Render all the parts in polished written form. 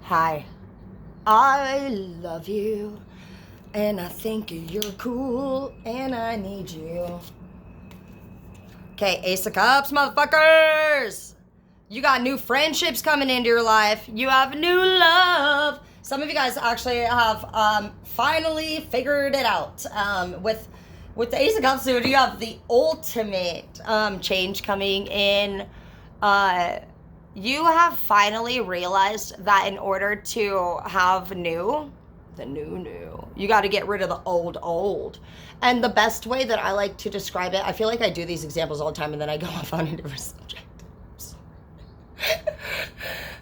Hi. I love you, and I think you're cool, and I need you. Okay, Ace of Cups, motherfuckers! You got new friendships coming into your life. You have new love. Some of you guys actually have finally figured it out. With the Ace of Cups, dude, you have the ultimate change coming in. You have finally realized that in order to have the new, you got to get rid of the old. And the best way that I like to describe it, I feel like I do these examples all the time and then I go off on a different subject.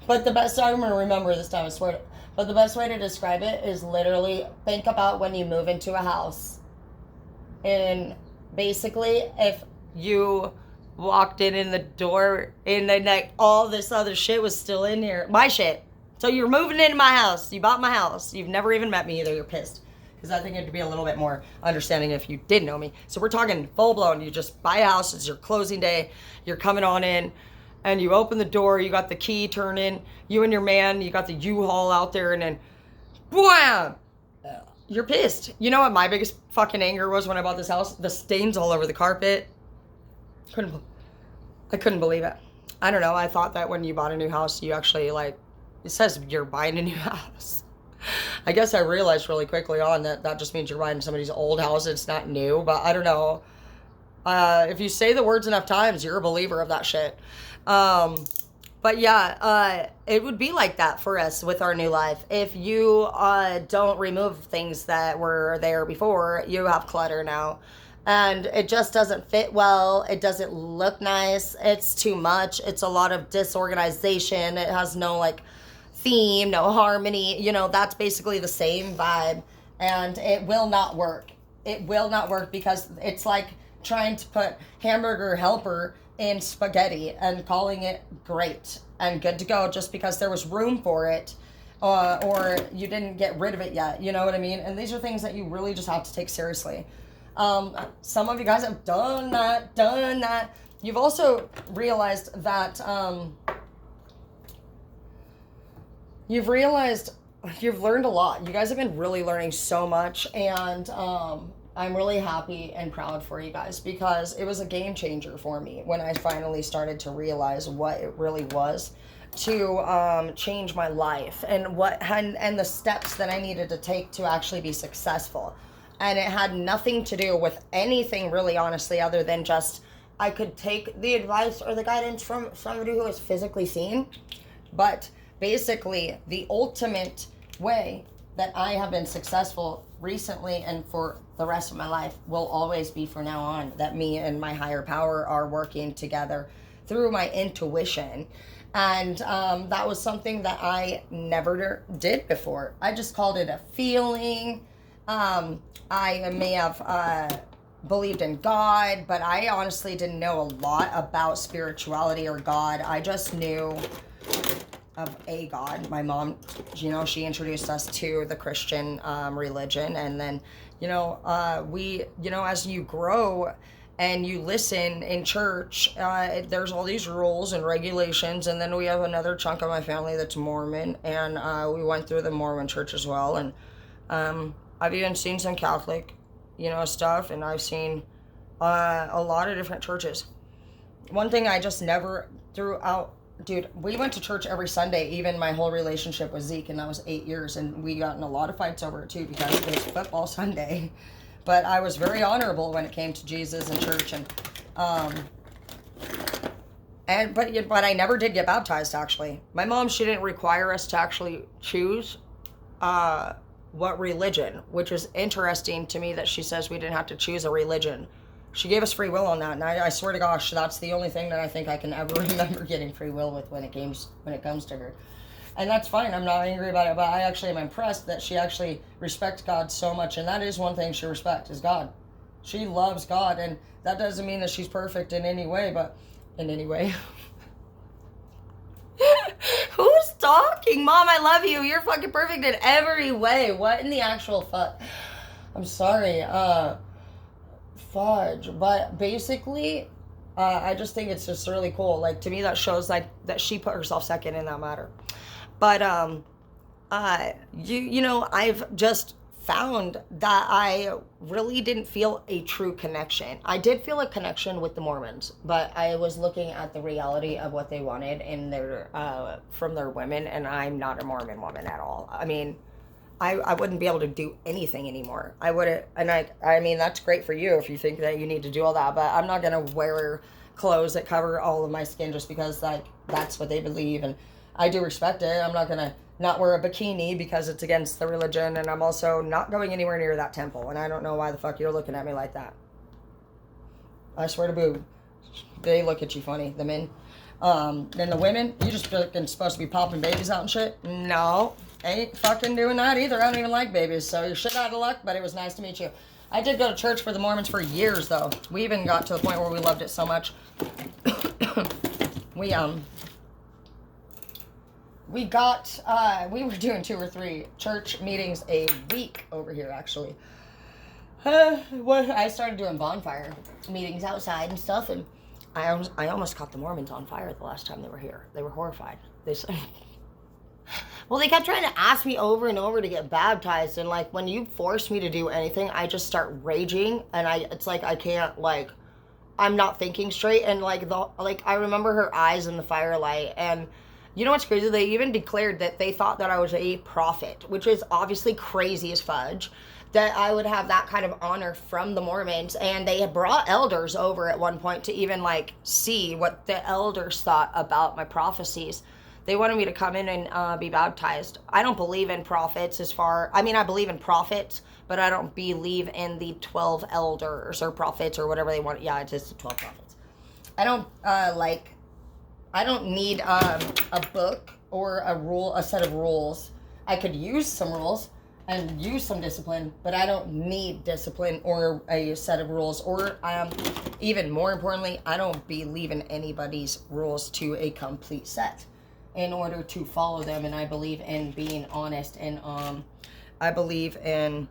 But the best, I'm going to remember this time, I swear. But the best way to describe it is literally think about when you move into a house. And basically, if you walked in the door and then like all this other shit was still in here, my shit. So you're moving into my house. You bought my house. You've never even met me either. You're pissed. Because I think it'd be a little bit more understanding if you did know me. So we're talking full blown. You just buy a house. It's your closing day. You're coming on in. And you open the door. You got the key turning. You and your man. You got the U-Haul out there. And then, wham! You're pissed. You know what my biggest fucking anger was when I bought this house? The stains all over the carpet. I couldn't believe it. I don't know. I thought that when you bought a new house, you actually like, it says you're buying a new house. I guess I realized really quickly on that just means you're buying somebody's old house. It's not new, but I don't know. If you say the words enough times, you're a believer of that shit. But yeah, it would be like that for us with our new life. If you don't remove things that were there before, you have clutter now. And it just doesn't fit well. It doesn't look nice. It's too much. It's a lot of disorganization. It has no like theme, no harmony. You know, that's basically the same vibe. And it will not work. It will not work because it's like trying to put hamburger helper in spaghetti and calling it great and good to go just because there was room for it. Or you didn't get rid of it yet. You know what I mean? And these are things that you really just have to take seriously. Some of you guys have done that. You've also realized that, you've learned a lot. You guys have been really learning so much, and, I'm really happy and proud for you guys because it was a game changer for me when I finally started to realize what it really was to, change my life and and the steps that I needed to take to actually be successful. And it had nothing to do with anything really, honestly, other than just I could take the advice or the guidance from somebody who is physically seen. But basically, the ultimate way that I have been successful recently and for the rest of my life will always be from now on that me and my higher power are working together through my intuition. And that was something that I never did before. I just called it a feeling. I may have believed in God, but I honestly didn't know a lot about spirituality or God. I just knew of a God. My mom, you know, she introduced us to the Christian religion. And then, you know, as you grow and you listen in church, there's all these rules and regulations. And then we have another chunk of my family that's Mormon. And we went through the Mormon church as well. And I've even seen some Catholic, stuff, and I've seen a lot of different churches. One thing I just never threw out, dude, we went to church every Sunday, even my whole relationship with Zeke, and that was 8 years, and we got in a lot of fights over it too because it was football Sunday. But I was very honorable when it came to Jesus and church, but I never did get baptized, actually. My mom, she didn't require us to actually choose what religion, which is interesting to me that she says we didn't have to choose a religion. She gave us free will on that, and I swear to gosh, that's the only thing that I think I can ever remember getting free will with when it comes to her. And that's fine, I'm not angry about it, but I actually am impressed that she actually respects God so much, and that is one thing she respects, is God. She loves God, and that doesn't mean that she's perfect in any way, but in any way. Who's talking? Mom, I love you. You're fucking perfect in every way. What in the actual fuck? I'm sorry. Fudge. But basically, I just think it's just really cool. Like, to me, that shows like that she put herself second in that matter. But I've just found that I really didn't feel a true connection. I did feel a connection with the Mormons, but I was looking at the reality of what they wanted in their from their women, and I'm not a Mormon woman at all. I mean, I wouldn't be able to do anything anymore. I wouldn't, and I mean, that's great for you if you think that you need to do all that, but I'm not gonna wear clothes that cover all of my skin just because like that's what they believe, and I do respect it. I'm not gonna not wear a bikini because it's against the religion, and I'm also not going anywhere near that temple, and I don't know why the fuck you're looking at me like that. I swear to boo, they look at you funny, the men. Then the women, you just fucking supposed to be popping babies out and shit? No, ain't fucking doing that either. I don't even like babies, so you're shit out of luck, but it was nice to meet you. I did go to church for the Mormons for years, though. We even got to the point where we loved it so much. We were doing 2 or 3 church meetings a week over here, actually. I started doing bonfire meetings outside and stuff, and I almost caught the Mormons on fire the last time they were here. They were horrified. They said, well, they kept trying to ask me over and over to get baptized, and like when you force me to do anything, I just start raging, and it's like I can't, like, I'm not thinking straight, and like I remember her eyes in the firelight, and you know what's crazy? They even declared that they thought that I was a prophet, which is obviously crazy as fudge, that I would have that kind of honor from the Mormons. And they had brought elders over at one point to even like see what the elders thought about my prophecies. They wanted me to come in and be baptized. I don't believe in prophets I believe in prophets, but I don't believe in the 12 elders or prophets or whatever they want. Yeah, it's just the 12 prophets. I don't need a book or a set of rules. I could use some rules and use some discipline, but I don't need discipline or a set of rules, or even more importantly, I don't believe in anybody's rules to a complete set in order to follow them. And I believe in being honest, and I believe in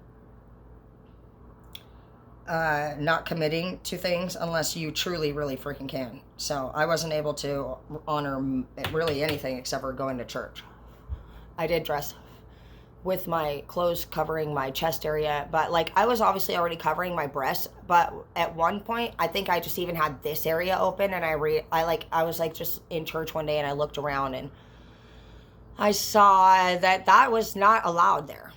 not committing to things unless you truly, really freaking can. So I wasn't able to honor really anything except for going to church. I did dress with my clothes covering my chest area, but like I was obviously already covering my breasts, but at one point I think I just even had this area open, and I was like just in church one day, and I looked around and I saw that was not allowed there.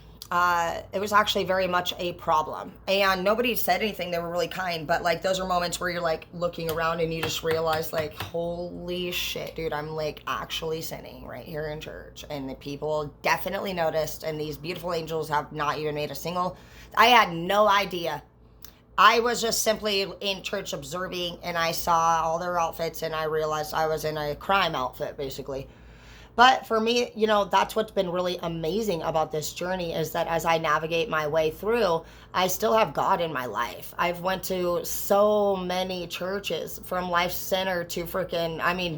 It was actually very much a problem, and nobody said anything. They were really kind, but like those are moments where you're like looking around and you just realize like, holy shit, dude, I'm like actually sinning right here in church, and the people definitely noticed, and these beautiful angels have not even made a single. I had no idea. I was just simply in church observing, and I saw all their outfits, and I realized I was in a crime outfit basically. But for me, that's what's been really amazing about this journey, is that as I navigate my way through, I still have God in my life. I've went to so many churches, from Life Center to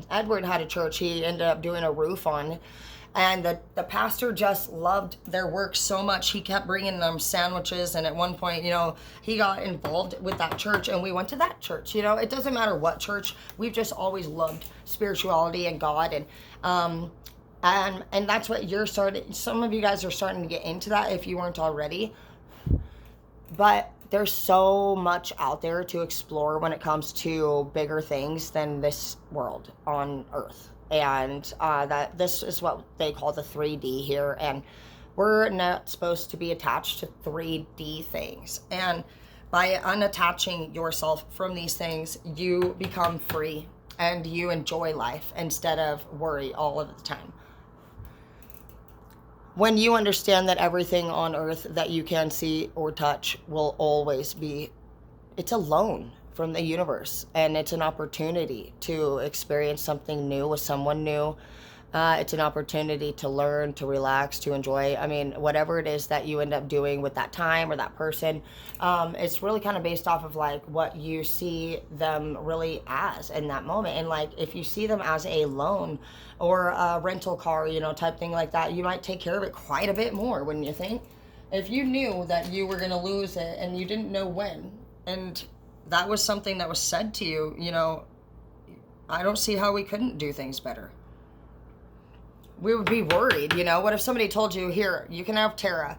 Edward had a church he ended up doing a roof on. And the pastor just loved their work so much. He kept bringing them sandwiches. And at one point, he got involved with that church, and we went to that church. It doesn't matter what church. We've just always loved spirituality and God. And that's what some of you guys are starting to get into that if you weren't already. But there's so much out there to explore when it comes to bigger things than this world on Earth. And that this is what they call the 3D here. And we're not supposed to be attached to 3D things. And by unattaching yourself from these things, you become free and you enjoy life instead of worry all of the time. When you understand that everything on earth that you can see or touch will always be, it's a loan from the universe, and it's an opportunity to experience something new with someone new. It's an opportunity to learn, to relax, to enjoy. Whatever it is that you end up doing with that time or that person, it's really kind of based off of like what you see them really as in that moment. And like if you see them as a loan or a rental car, type thing like that, you might take care of it quite a bit more, wouldn't you think? If you knew that you were going to lose it and you didn't know when, and that was something that was said to you, I don't see how we couldn't do things better. we would be worried, you know? What if somebody told you, here, you can have Tara.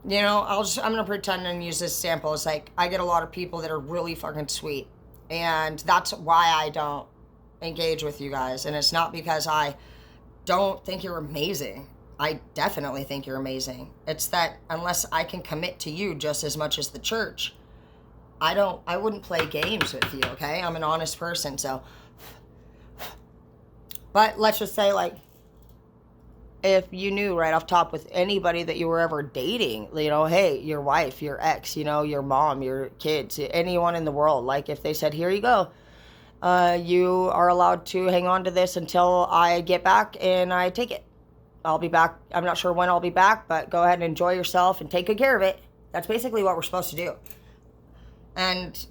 You know, I'm going to pretend and use this sample. It's like, I get a lot of people that are really fucking sweet. And that's why I don't engage with you guys. And it's not because I don't think you're amazing. I definitely think you're amazing. It's that unless I can commit to you just as much as the church, I wouldn't play games with you, okay? I'm an honest person, so. But let's just say, like, if you knew right off top with anybody that you were ever dating, you know, hey, your wife, your ex, you know, your mom, your kids, anyone in the world, like if they said, here you go, you are allowed to hang on to this until I get back and I take it. I'll be back. I'm not sure when I'll be back, but go ahead and enjoy yourself and take good care of it. That's basically what we're supposed to do. And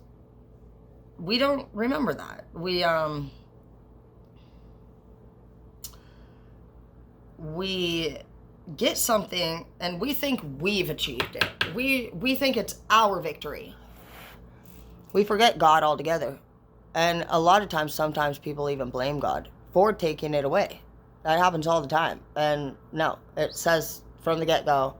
we don't remember that. We get something and we think we've achieved it. We think it's our victory. We forget God altogether. And a lot of times, sometimes people even blame God for taking it away. That happens all the time. And no, it says from the get-go,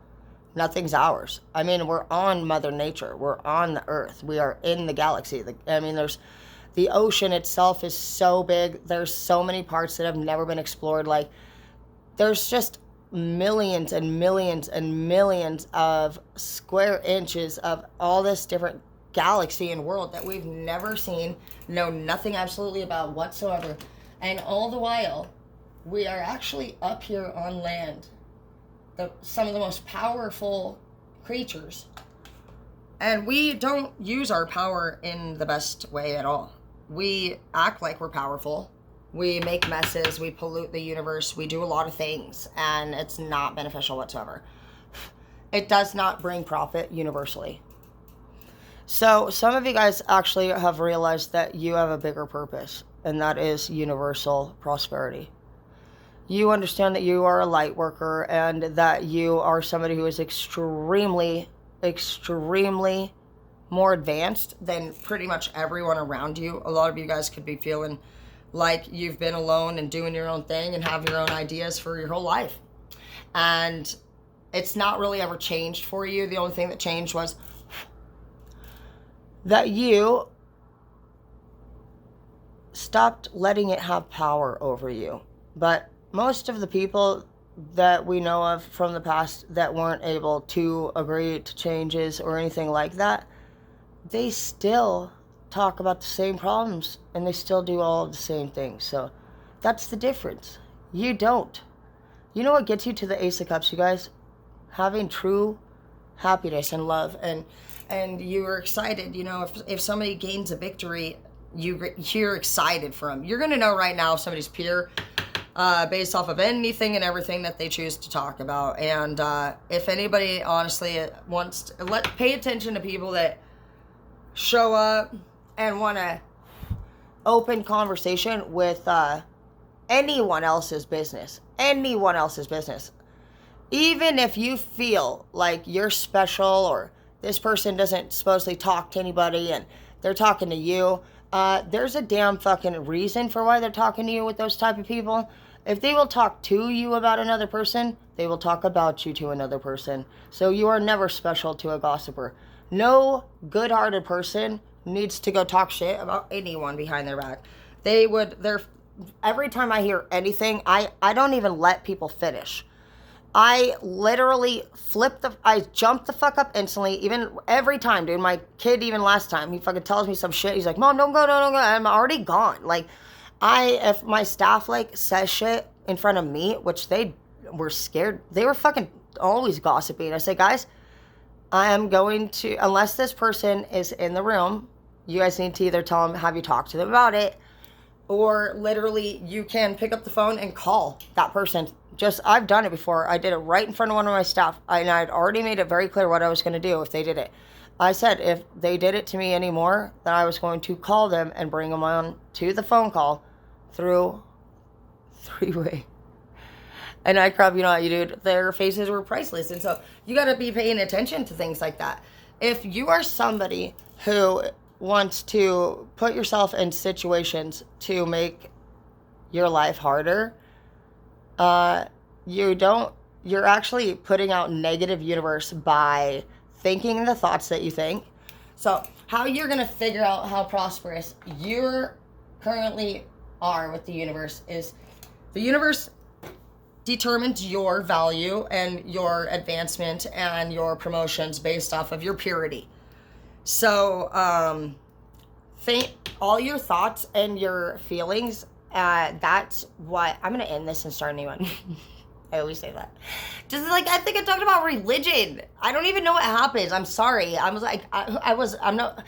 nothing's ours. I mean, we're on Mother Nature. We're on the earth. We are in the galaxy. There's the ocean itself is so big. There's so many parts that have never been explored. Like, there's just millions and millions and millions of square inches of all this different galaxy and world that we've never seen, know nothing absolutely about whatsoever. And all the while, we are actually up here on land, some of the most powerful creatures. And we don't use our power in the best way at all. We act like we're powerful. We make messes, we pollute the universe, we do a lot of things, and it's not beneficial whatsoever. It does not bring profit universally. So some of you guys actually have realized that you have a bigger purpose, and that is universal prosperity. You understand that you are a light worker and that you are somebody who is extremely, extremely more advanced than pretty much everyone around you. A lot of you guys could be feeling like you've been alone and doing your own thing and have your own ideas for your whole life. And it's not really ever changed for you. The only thing that changed was that you stopped letting it have power over you. But most of the people that we know of from the past that weren't able to agree to changes or anything like that, they still talk about the same problems and they still do all of the same things. So that's the difference. You don't. You know what gets you to the Ace of Cups, you guys? Having true happiness and love, and you're excited. You know, if somebody gains a victory, you're excited for them. You're gonna know right now if somebody's pure based off of anything and everything that they choose to talk about. And if anybody honestly wants to pay attention to people that show up and want to open conversation with anyone else's business. Even if you feel like you're special or this person doesn't supposedly talk to anybody and they're talking to you, there's a damn fucking reason for why they're talking to you with those type of people. If they will talk to you about another person, they will talk about you to another person. So you are never special to a gossiper. No good-hearted person needs to go talk shit about anyone behind their back. Every time I hear anything, I don't even let people finish. I literally I jump the fuck up instantly, even every time, dude. My kid, even last time, he fucking tells me some shit. He's like, Mom, don't go. I'm already gone. Like, if my staff, like, says shit in front of me, which they were scared, they were fucking always gossiping. I say, guys, I am going to, unless this person is in the room, you guys need to either tell them, have you talked to them about it, or literally you can pick up the phone and call that person. I've done it before. I did it right in front of one of my staff, and I'd already made it very clear what I was going to do if they did it. I said if they did it to me anymore, then I was going to call them and bring them on to the phone call through three-way. And I crap, you know how you do, their faces were priceless. And so you got to be paying attention to things like that. If you are somebody who wants to put yourself in situations to make your life harder, You're actually putting out negative universe by thinking the thoughts that you think. So how you're going to figure out how prosperous you're currently are with the universe is the universe determines your value and your advancement and your promotions based off of your purity. So think all your thoughts and your feelings, that's what I'm going to end this and start a new one. I always say that. Just like, I think I talked about religion. I don't even know what happens. I'm sorry. I was like, I'm not.